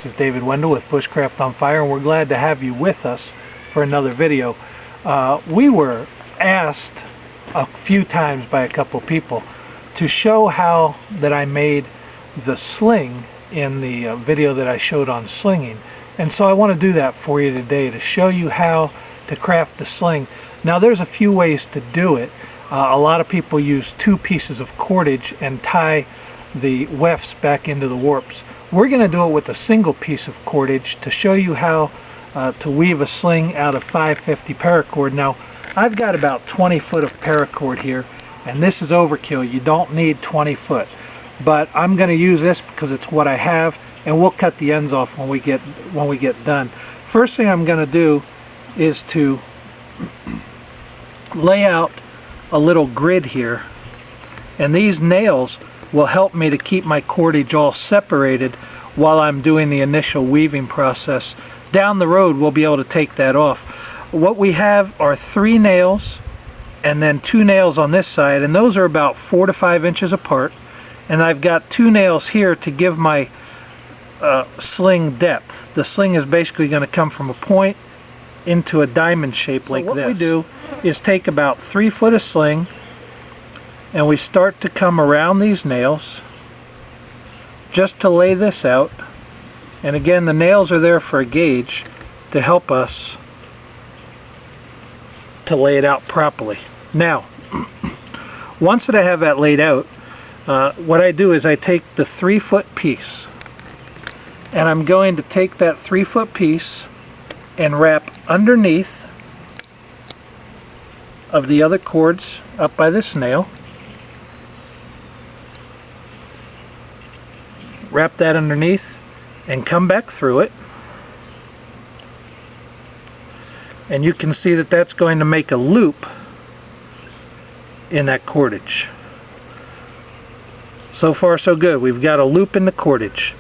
This is David Wendell with BushcraftOnFire, and we're glad to have you with us for another video. We were asked a few times by a couple people to show how that I made the sling in the video that I showed on slinging. And so I want to do that for you today to show you how to craft the sling. Now there's a few ways to do it. A lot of people use two pieces of cordage and tie the wefts back into the warps. We're going to do it with a single piece of cordage to show you how to weave a sling out of 550 paracord. Now I've got about 20 foot of paracord here, and this is overkill. You don't need 20 foot, but I'm going to use this because it's what I have, and we'll cut the ends off when we get done. First thing I'm going to do is to lay out a little grid here, and these nails will help me to keep my cordage all separated while I'm doing the initial weaving process. Down the road we'll be able to take that off. What we have are 3 nails and then 2 nails on this side, and those are about 4 to 5 inches apart, and I've got 2 nails here to give my sling depth. The sling is basically going to come from a point into a diamond shape like this. What we do is take about 3 foot of sling, and we start to come around these nails just to lay this out. And again, the nails are there for a gauge to help us to lay it out properly. Now once that I have that laid out, what I do is I take the 3 foot piece, and I'm going to take that 3 foot piece and wrap underneath of the other cords up by this nail. Wrap that underneath and come back through it, and you can see that that's going to make a loop in that cordage. So far so good. We've got a loop in the cordage.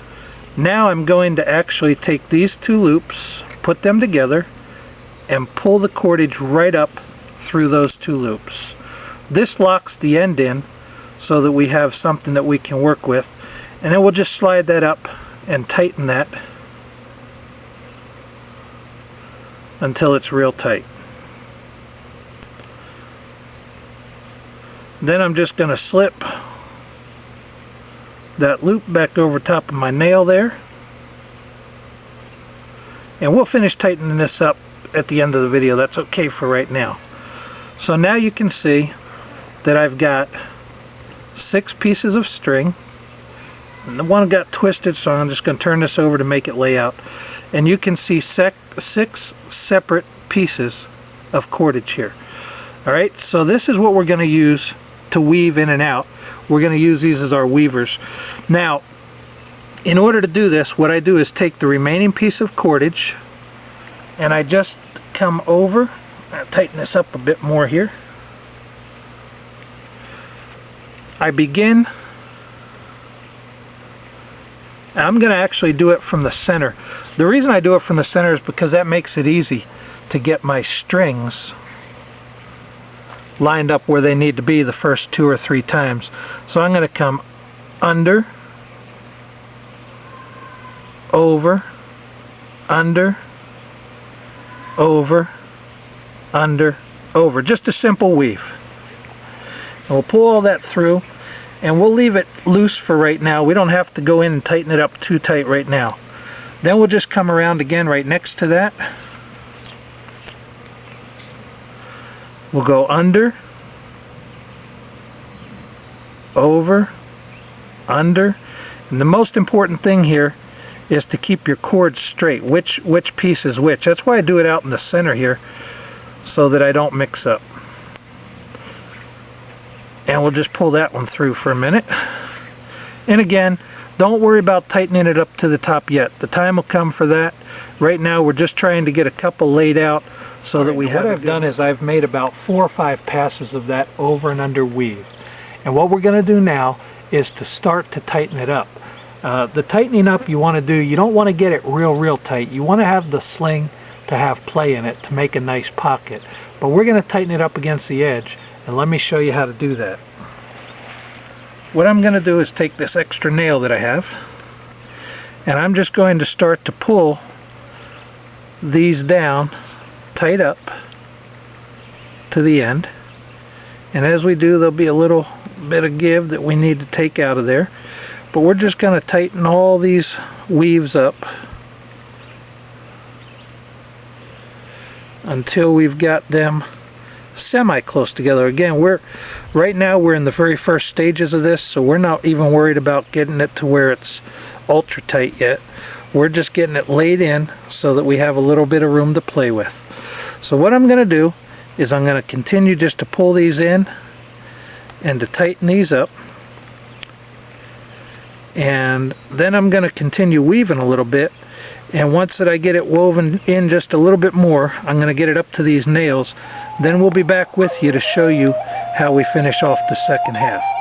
Now I'm going to actually take these 2 loops, put them together, and pull the cordage right up through those 2 loops. This locks the end in so that we have something that we can work with, and then we'll just slide that up and tighten that until it's real tight. Then I'm just going to slip that loop back over top of my nail there, and we'll finish tightening this up at the end of the video. That's okay for right now. So now you can see that I've got 6 pieces of string, and the one got twisted, so I'm just going to turn this over to make it lay out, and you can see 6 separate pieces of cordage here. Alright, so this is what we're going to use to weave in and out. We're going to use these as our weavers. Now in order to do this, what I do is take the remaining piece of cordage, and I just come over, I'll tighten this up a bit more here. I begin, I'm going to actually do it from the center. The reason I do it from the center is because that makes it easy to get my strings lined up where they need to be the first 2 or 3 times. So I'm going to come under, over, under, over, under, over. Just a simple weave. And we'll pull all that through, and we'll leave it loose for right now. We don't have to go in and tighten it up too tight right now. Then we'll just come around again right next to that. We'll go under, over, under, and the most important thing here is to keep your cords straight. Which piece is which. That's why I do it out in the center here, so that I don't mix up. And we'll just pull that one through for a minute. And again, don't worry about tightening it up to the top yet. The time will come for that. Right now we're just trying to get a couple laid out so that we have. What I've done is I've made about 4 or 5 passes of that over and under weave. And what we're going to do now is to start to tighten it up. The tightening up you want to do, you don't want to get it real tight. You want to have the sling to have play in it to make a nice pocket. But we're going to tighten it up against the edge, and let me show you how to do that. What I'm going to do is take this extra nail that I have, And I'm just going to start to pull these down tight up to the end. And as we do, there'll be a little bit of give that we need to take out of there. But we're just going to tighten all these weaves up until we've got them semi-close together. Again, right now we're in the very first stages of this, so we're not even worried about getting it to where it's ultra tight yet. We're just getting it laid in so that we have a little bit of room to play with. So what I'm going to do is I'm going to continue just to pull these in and to tighten these up. And then I'm going to continue weaving a little bit. And once that I get it woven in just a little bit more, I'm going to get it up to these nails. Then we'll be back with you to show you how we finish off the second half.